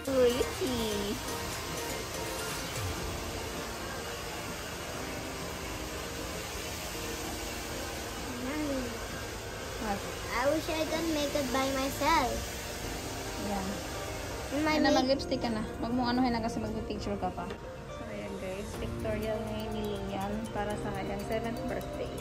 Pretty. What? I wish I could make it by myself. Yeah. And my Ano, mag-lipstick ka na. Huwag mong anuhin na kasi mag-picture ka pa. So, ayan guys. Pictorial ngayon ni Lilian para sa kanyang 7th birthday.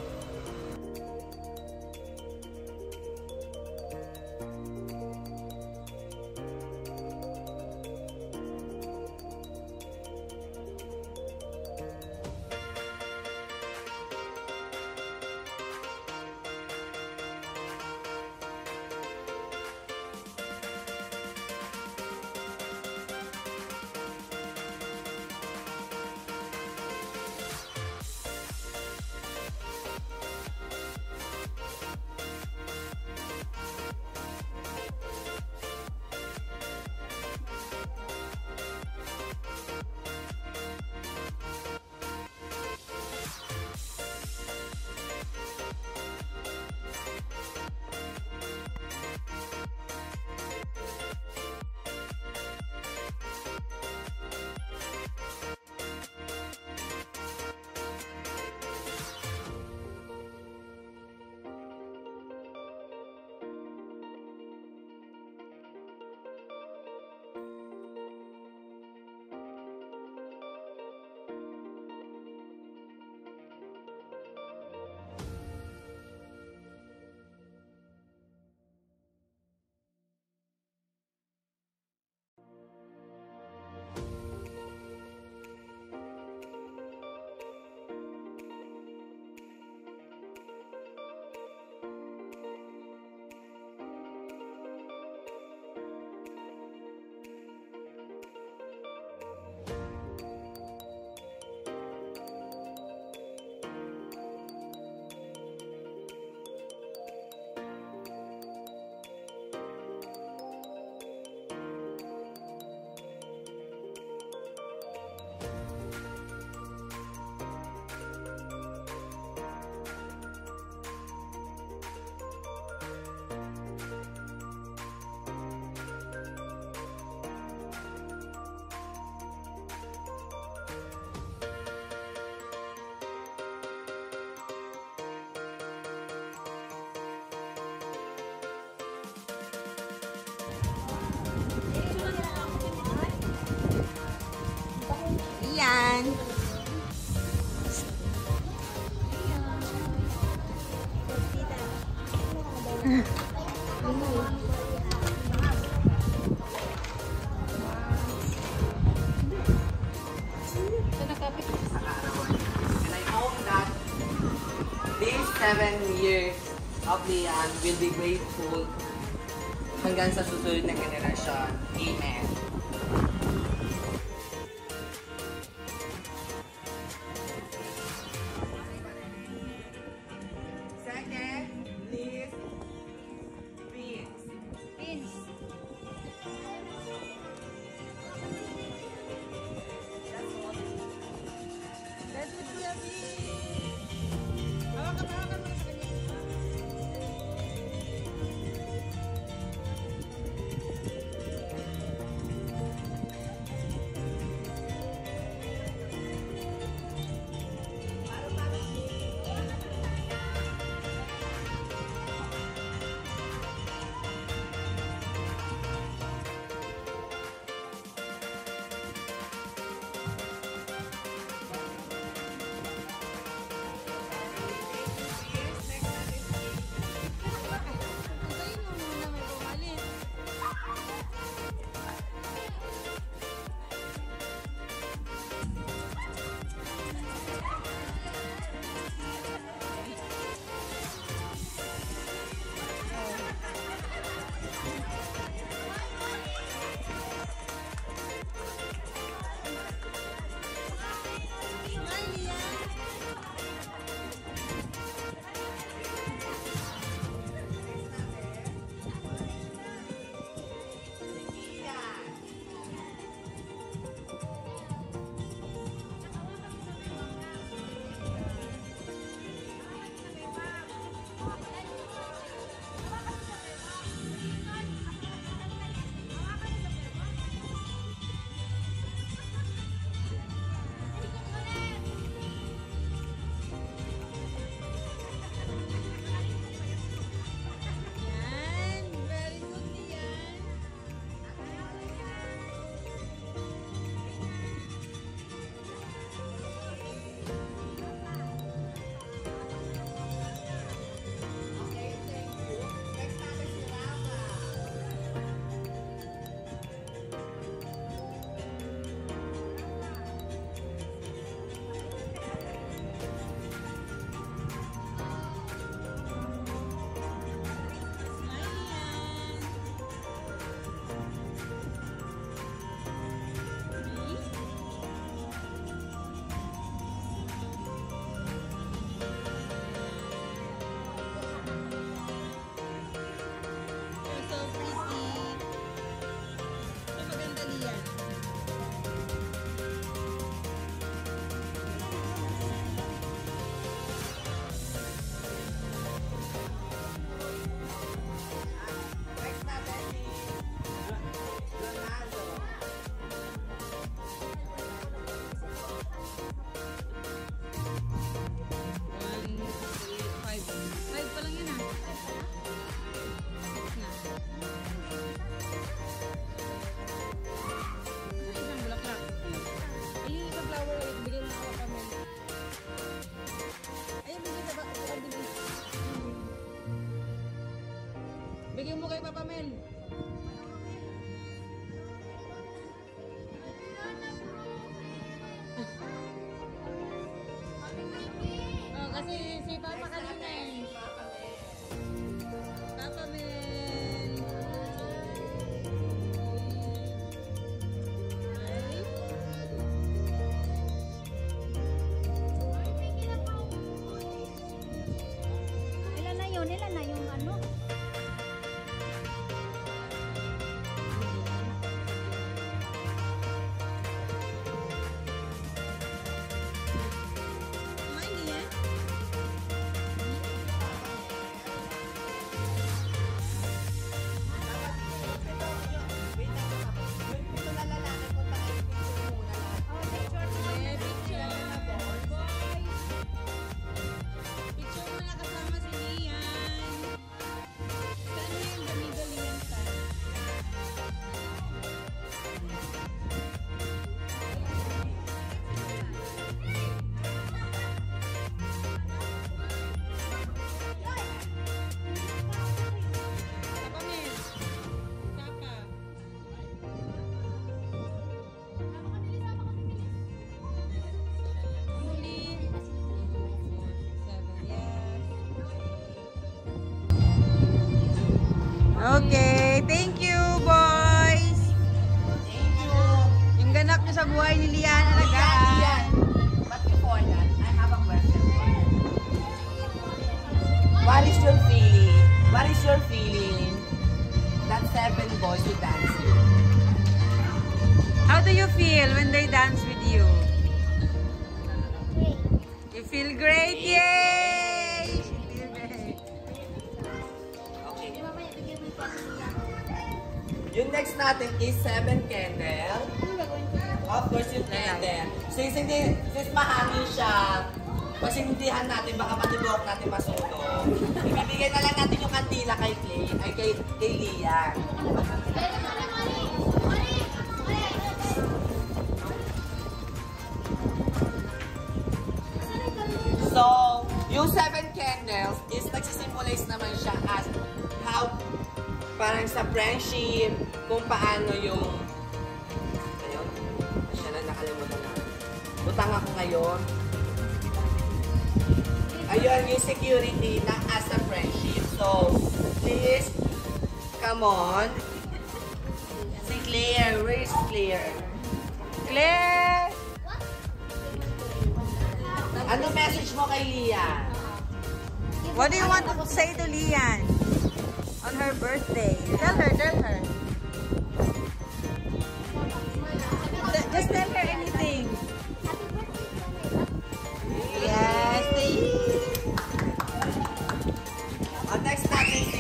Yan. And I hope that these 7 years of Lian will be grateful hanggang sa susunod na generasyon. Amen. Second, please, Prince. Pins. That would be a hawakan mo sa kanya. kay Papa Mel. Oh, kasi si Papa kanina eh. Papa Mel. Ilan na yun? Ilan na yung ano? Kumain niya? Eh, picture. Boys. Picture mo na kasama si Lian. Saan mo yung dami-dalian sa? Papa Mel. Papa. Huli. 7, yes. Okay, thank you, boys. Thank you. Yung ganap niyo sa buhay ni Lian, alagaan. Lian. But before that, I have a question for you. What is your feeling? What is your feeling that 7 boys will dance with? How do you feel when they dance with you? Wait. You feel great? Yay! You feel great. Okay. Mamaya bigyan mo yung pati. Yung next natin is 7 candle. Ano gagawin ko? Of course, yung candle. Since mahangin siya, pasindihan natin, baka matibok natin masunog. Ibibigay na lang natin yung kandila kay Clay, ay kay Lian. So, yung 7 candles is nagsisimbolize naman siya as how, parang sa friendship, kung paano yung, ayun, siya na nakalimutan na. Butang ako ngayon. Ayun, yung security na as a friendship. So, please, come on. Si Claire, where is Claire? Claire! Ano message mo kay Lian? What do you want to say to Lian on her birthday? Tell her, tell her. Just tell her anything. Yes, Ang next natin is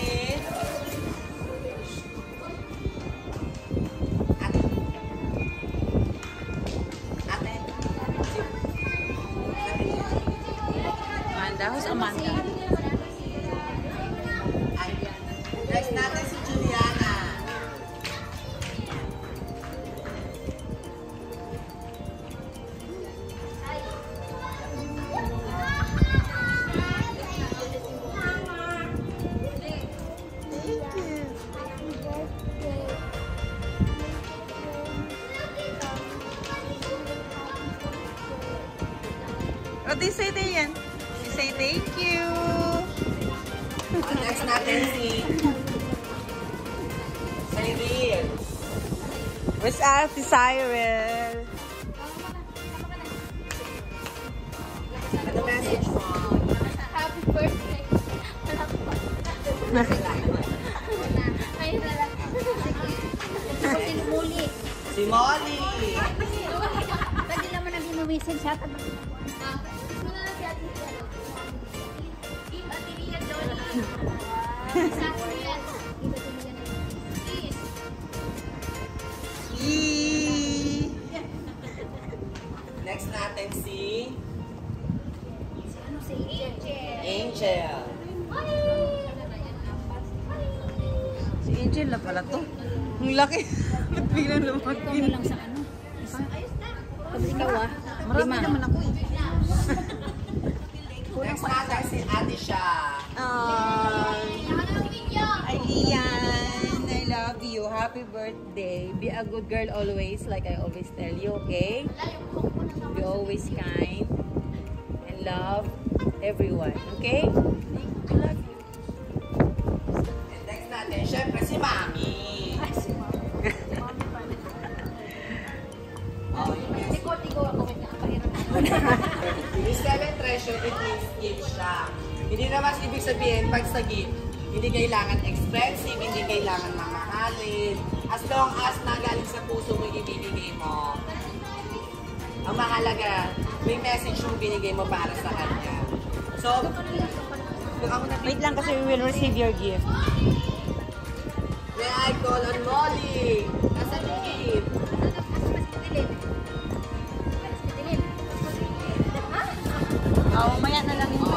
Ate. Ate. Amanda, who's Amanda? Next natin si Juliana. What do you say, Dayan? You say thank you. Ang next natin si Cyril. What's up, si Cyril? Ano message mo? Happy birthday. Ayun na lang. Si Muli. Si Molly. Pwede naman na binuwisin siya. Gusto na lang si Ate Lian. Give Ate Lian, Dolly. Sa Ate Lian. Give Ate Lian. Please. Yee! Next natin si Ano si Angel? Angel. Si Angel na pala to. Ang laki. Ba't biglang lumaki? lang sa ano? Pag ikaw Marami naman ako eh. Next natin si Ate Sha. Ay, Lian. you. Happy birthday. Be a good girl always, like I always tell you, okay? Be always kind and love everyone, okay? I love you. And next natin, syempre si Mami. Oh, yes. Ikaw ako kanya ang kahirap. Yung 7 treasure, it means gift siya. Hindi naman ibig sabihin, pag sa gift, hindi kailangan expensive, hindi kailangan mamahalin. As long as nagaling sa puso mo ibibigay mo. Ang mahalaga, may message yung binigay mo para sa kanya. So, Wait lang kasi we will receive your gift. may I call on Molly. Nasa yung gift? Oh, maya na lang yun.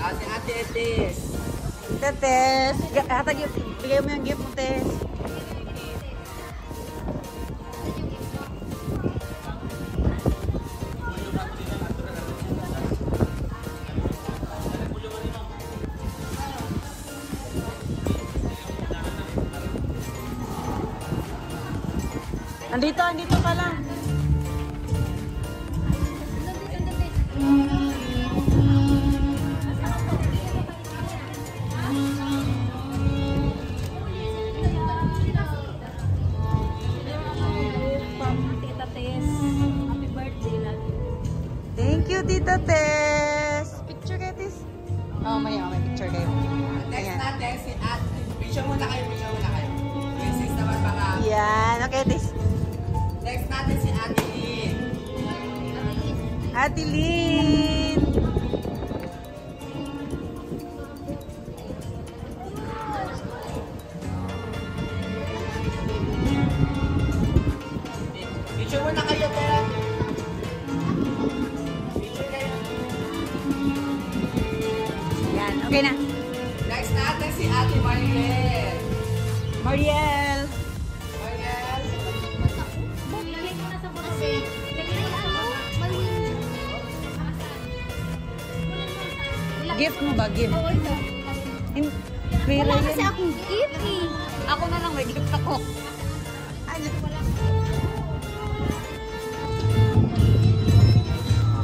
Oh, si Ate Etis. Tess, bigay mo yung gift mo, Tess. Andito ka lang. Tita Tess, happy birthday lang. Thank you, Tita Tess. Picture kayo, Tess. Oh, may picture kayo. Next Ayan. natin si Ate. Picture muna kayo. Yung 6 naman baka. Yan. Okay, Tess. Next natin si Ate Lynn. Ate Lynn. Picture muna kayo, Tera. Picture kayo. Yan. Okay na. Next natin si Ate Mariel. Mariel. Mariel. Gift mo ba? Gift. Wala kasi akong gift eh. Ako na lang, may gift ako. Ano?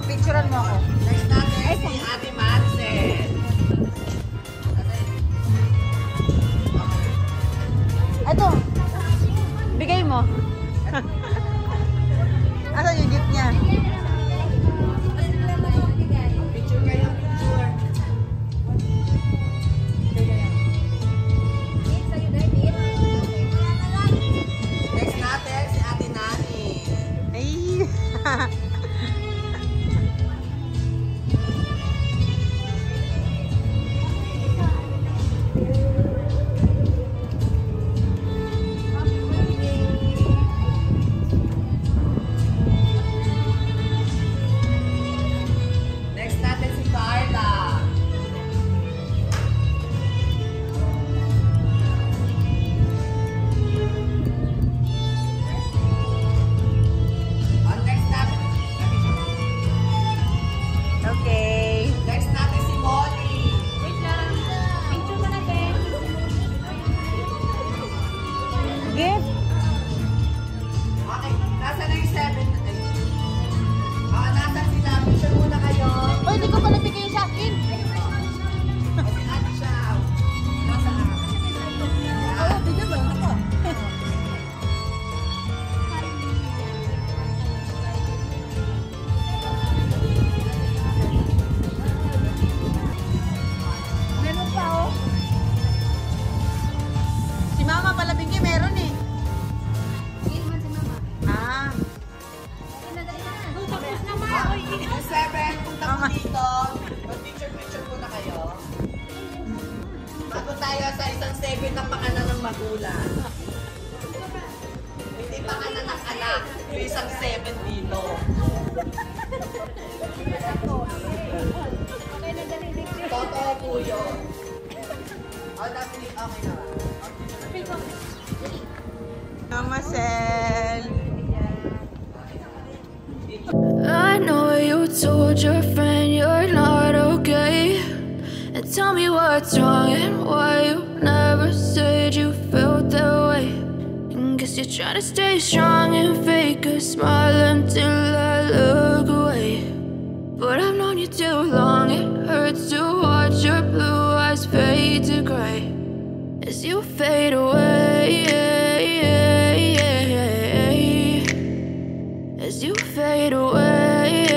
Picturean mo ako. Next natin si Ate Madsen. Ito. Bigay mo. Ano yung gift niya? Picture kayo, picture. Next natin si Ate Nani. Ay. Next natin si Carla. Next natin. Okay. Next natin si Molly. Wait lang. Picture mo na, Ben. Gift. Okay, nasa na yung 7? Nasa sila. Picture muna kayo. Oy, hindi ko pa nabigay sa akin. Si Ate Shaw. Nasa na? Oh, bigyan mo. Ako. Meron pa oh. Si Mama pala, Bingi, meron eh. Hindi naman si Mama. Ah. Dali na. Tapos na, Ma. Oy, Yung 7, punta mo dito. Mag-picture muna kayo. Bago tayo sa isang 7 na pangalan ng magulang. Hindi pangalan ng anak. Yung isang 7 dito. Okay na, dali. Totoo po yun. Okay na. Mama Sel. I know you told your friend you're not okay, and Tell me what's wrong and why you never said you felt that way. And guess you're trying to stay strong and fake a smile until I look away. But I've known you too long, it hurts to watch your blue eyes fade to gray as you fade away. As you fade away.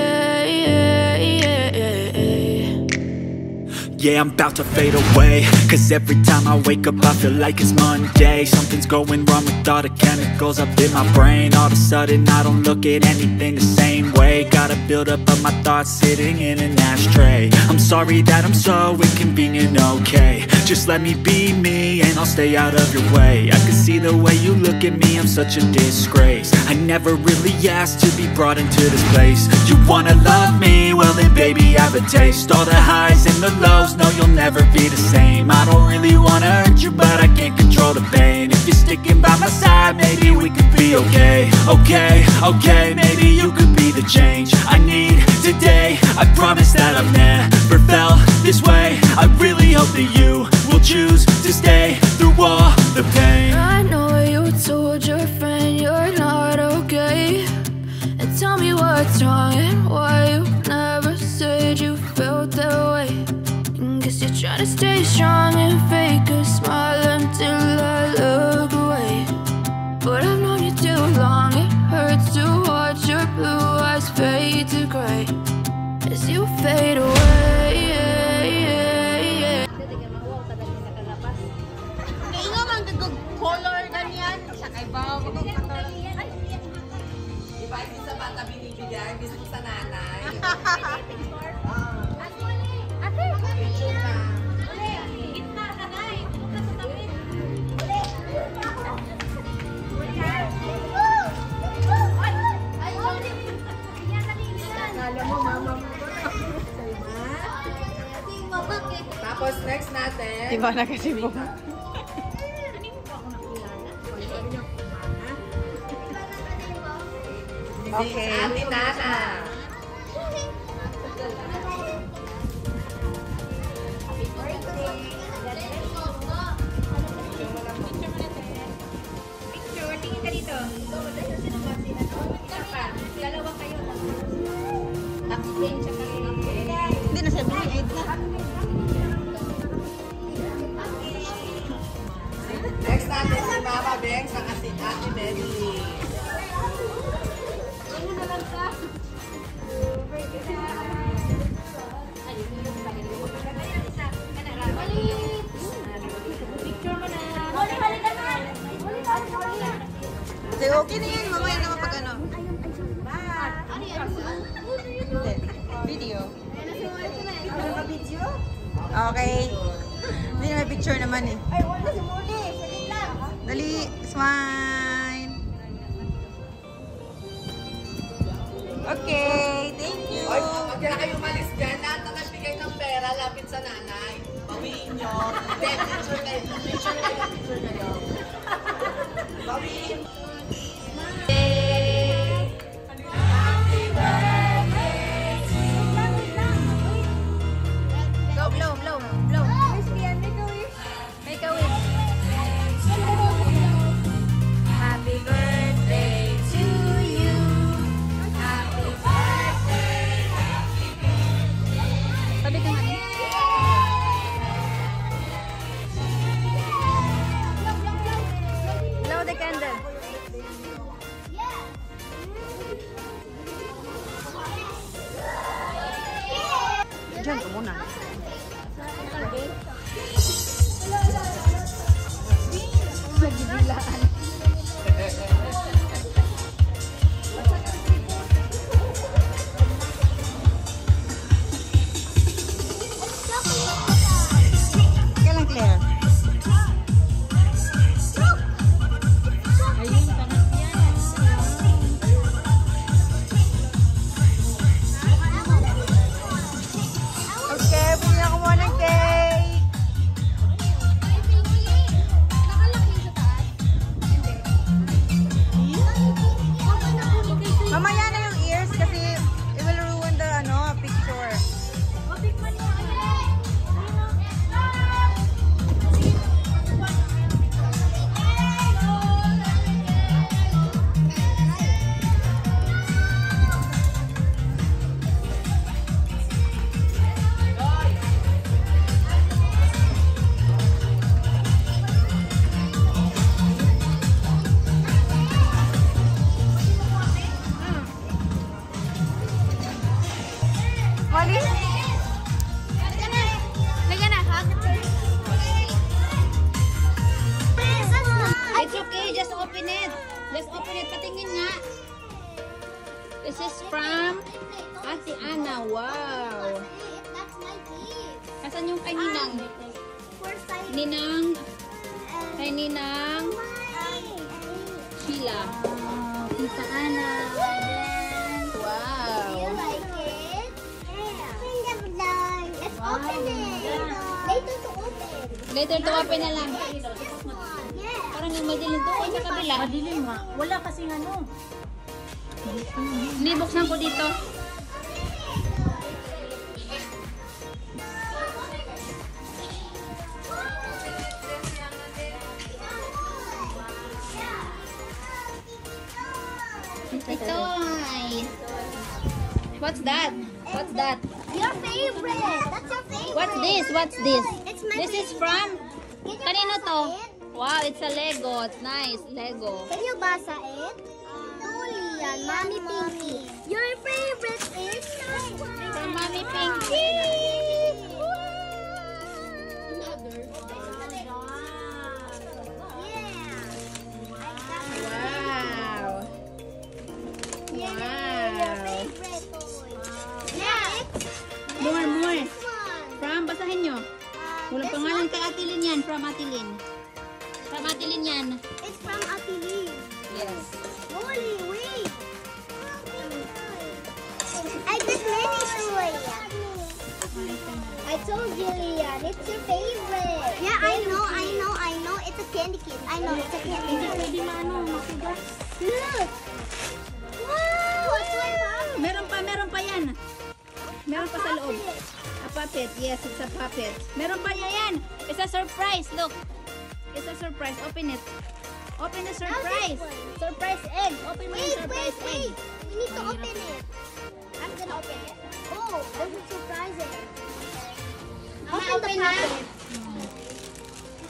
Yeah, I'm about to fade away, cause every time I wake up I feel like it's Monday. Something's going wrong with all the chemicals up in my brain. All of a sudden I don't look at anything the same way. Gotta build up of my thoughts sitting in an ashtray. I'm sorry that I'm so inconvenient, okay. Just let me be me and I'll stay out of your way. I can see the way you look at me, I'm such a disgrace. I never really asked to be brought into this place. You wanna love me? Well then baby I have a taste. All the highs and the lows, no you'll never be the same. I don't really wanna hurt you but I can't control the pain. If you're sticking by my side maybe we could be okay. Okay, maybe you could be the change I need today. I promise that I've never felt this way. I really hope that you will choose to stay through all the pain. I know you told your friend you're not okay, and tell me what's wrong and why you never said you felt that way. And guess you're trying to stay strong and fake a smile until I look away. But I've known you too long, it hurts to watch your blue eyes fade to gray as you fade away. Color ganyan. Siya kay Bao. Diba, hindi sa bata binibigay, gusto sa nanay. Ate! Picture ka. Gitna ka na eh. Buka sa tabi. Ay, kala mo mama mo. Tapos next natin. Iba na kasi mo. Okay. Ate Nana. Picture, tingin ka dito. Dalawa kayo. Hindi na siya binigay na. Next natin si Mama Beng sa kasi Ate Melly. Okay na yan, mamaya naman pag ano. Hindi. Video. Okay. Hindi na may picture naman eh. Ay, wala si Muli. Salit lang. Dali, smile. Okay, thank you. Oy, wag na kayo umalis dyan. Lahat na nagbigay ng pera, lapit sa nanay. Bawiin nyo. Then, picture kayo. Picture kayo. Bawiin. Go, blow, blow, blow. Make a wish. Happy birthday to you. Happy birthday. Sabi ka nga. Blow the candle. Ninang. Kay Ninang Sheila. Tita Ana. Wow. Do you like it? Let's open it. Later to open. Later to open na lang. Yeah. Parang yung madilim doon sa kabila. Madilim nga. Wala kasing ano. Hindi, buksan ko dito. Ito ay. What's that? What's that? Your favorite. That's your favorite. What's this? What's this? It's my This is favorite. from? Can you Kanino basa to? it? Wow, it's a Lego. It's nice. Lego. Can you basa it? Julian, Mommy Pinky. Your favorite is From Mommy Pinky. Wow. More. From, basahin nyo. Walang pangalan kay Ate Lynn yan. From Ate Lynn. From Ate Lynn yan. It's from Atelie. Yes. Holy, wait. I got many toys. I told Julian, it's your favorite. Yeah, I know. It's a candy kid. I know it's a candy kid. Look. Wow, it's my favorite. Meron pa yan. Meron pa sa loob. A puppet. Yes, it's a puppet. Meron pa yan. It's a surprise. Look. It's a surprise. Open it. Open the surprise. Surprise egg. Open mo yung surprise egg. You need to open it. I'm gonna open it. Oh, there's a surprise egg. Open the puppet.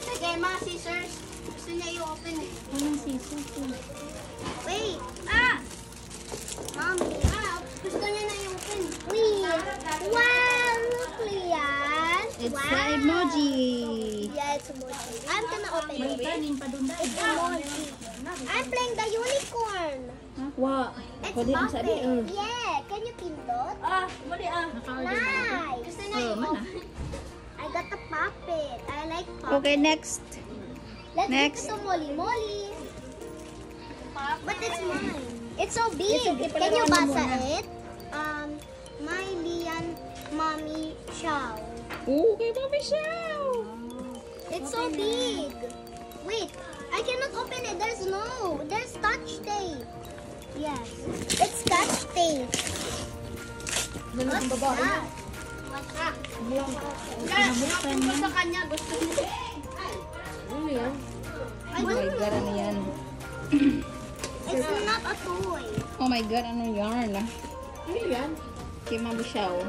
Sige, mga scissors. Gusto niya i-open it. Walang scissors. Wait. Mommy. Gusto niya na i-open. Wait. Wow, look, Lian. It's wow. an emoji. Yeah, it's emoji. I'm gonna open it. It's emoji. I'm playing the unicorn. Wow. It's Pwede mo sabi. puppet. Yeah, can you pindot? Nice. Gusto niya i-open. I got the puppet. I like puppet. Okay, next. Let's Next. get to Molly. But it's mine. It's so big. It's okay, Can you palaruan mo basa muna. it? My Lian Mommy Chow. Okay, Mommy Chow. It's so big. Wait, I cannot open it. There's Scotch tape. Yes, it's Scotch tape. What's that? Gusto sa kanya. Gusto niya. Oh my God, ano yan? It's not a toy. Oh my God, ano yarn? Ano yan? Kay Mommy Chow.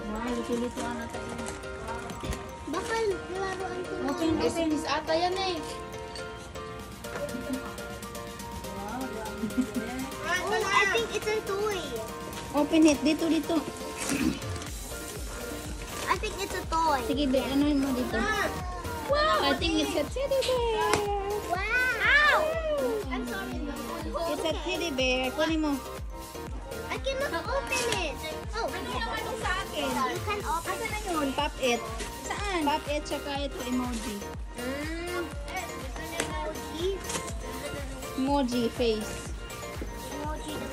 Baka laruan ko na. Is ata yan eh. Oh, I think it's a toy. Open it. Dito. I think it's a toy. Sige, be, ano mo dito? Wow, I think it's a teddy bear. Wow! I'm sorry. It's a teddy bear. Kunin mo. I cannot open it. Oh, ano naman yung sa akin? You can open it. Ano yun? Pop it. Saan? Pop it, tsaka ito emoji. Emoji face.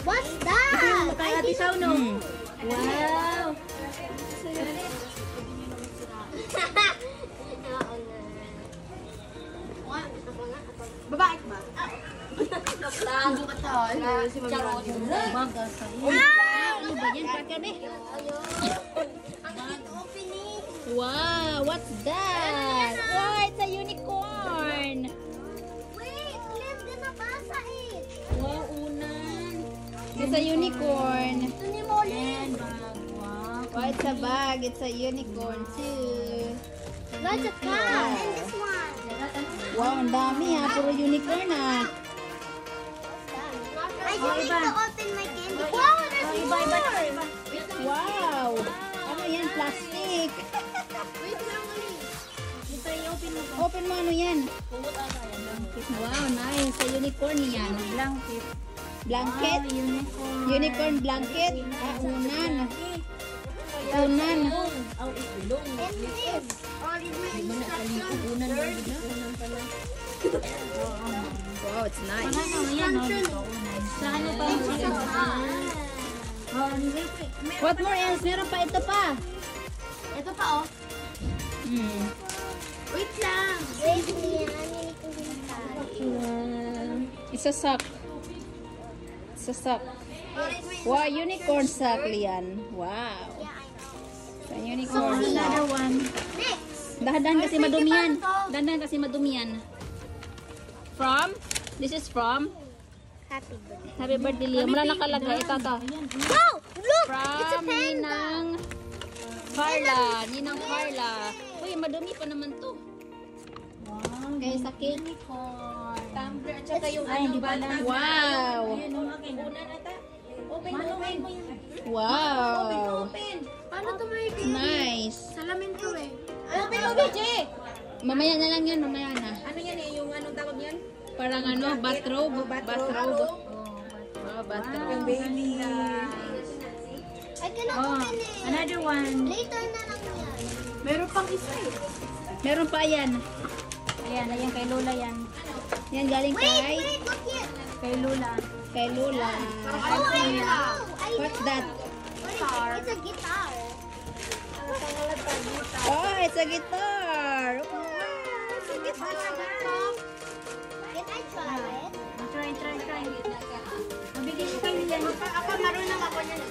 What's that? I didn't know. Wow. Babae ba? Ano ba yan? Cracker, be? Wow, what's that? Wow, it's a unicorn. Wait, let's nabasa it. Wow, unan. It's a unicorn. Ito ni Molly. Oh, it's a bag. It's a unicorn too. That's a cat. And this one. Wow, ang dami ha. Puro unicorn ha. I just need to open my candy. Wow, there's more. Wow. Ano yan? Plastic. Open mo ano yan? Wow, nice. Sa unicorn yan. Blanket. Blanket? Unicorn blanket? Ah, unan. Unan. And this. All is my instructions. Wow, it's nice. What more else? Meron pa ito pa. Ito pa, oh. Hmm. Wait lang. It's a sock. It's a sock. Wow, unicorn sock, Lian. Wow. It's a unicorn sock. one. Dahan-dahan kasi madumi yan. Dahan-dahan kasi madumi yan. From? This is from? Happy birthday. Happy birthday, Liam. Wala nakalagay. Ito. No! Look! It's a From panda. Ninang Carla. Ninang Carla. Uy, madumi pa naman to. Wow. Kaya sa cake. Tumbler at saka yung ano ba na. Wow. Open mo yan. Wow. Paano ito may Nice. salamin to eh? Open mo, BJ! Mamaya na lang yan. Mamaya na. Ano yan eh? Yung anong tawag yan? Parang ano, bathrobe. Bathrobe. Oh, bathrobe. Baby. I cannot open it. Another one. Later na lang yan. Meron pang isa eh. Meron pa yan. Ayan kay Lola yan. Yan galing Wait, kay look here. Kay Lola. kay Lula. Oh, I know. What's that? It's a guitar. Oh, it's a guitar. Wow, it's a guitar. Can I try it? Try. Mabigyan ko kayo yan. Ako marunong ako yan.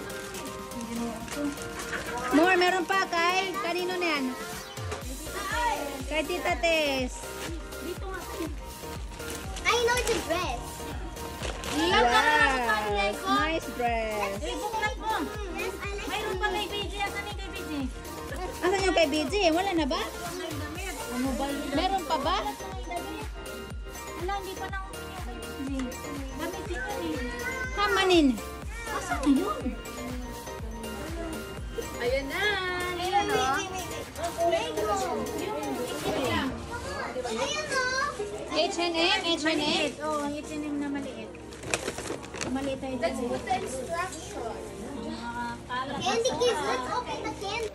More, meron pa kay kanino na yan? Kay Tita Tess. I know it's a dress. Wow, nice dress. Yes, I like Mayroon pa kay BJ. Asan yung kay BJ? Asan yung kay BJ? Wala na ba? Ano ba yun? Meron pa ba? Wala, hindi pa na umiyak kay BJ. Damit din yun eh. Hamanin. Asan na yun? Ayan na! Ayan o. Lego. Ayun o. H&M? H&M? Maliit. Oo, ang H&M na maliit. Maliit tayo. Let's put the instruction. Candy kids, let's open the candy.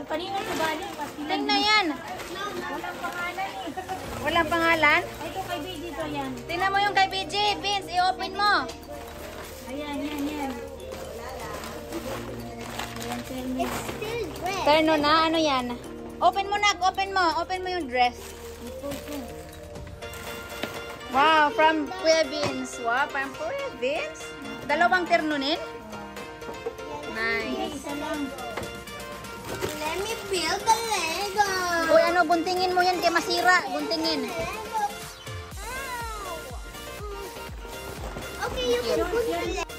Kanina sa bali. Tingnan yan. Walang pangalan eh. Walang pangalan? Ito kay BJ to yan. Tingnan mo yung kay BJ. Vince, i-open mo. Ayan, yan. It's still dress. Terno na, ano yan? Open mo na, open mo. Open mo yung dress. Wow, from Kuya Vince. Wow, from Kuya Vince. Dalawang ternunin? Nice. Let me build the Lego. Uy, ano, buntingin mo yan kay masira. Buntingin. Lego. Ow. Okay, you can put the Lego.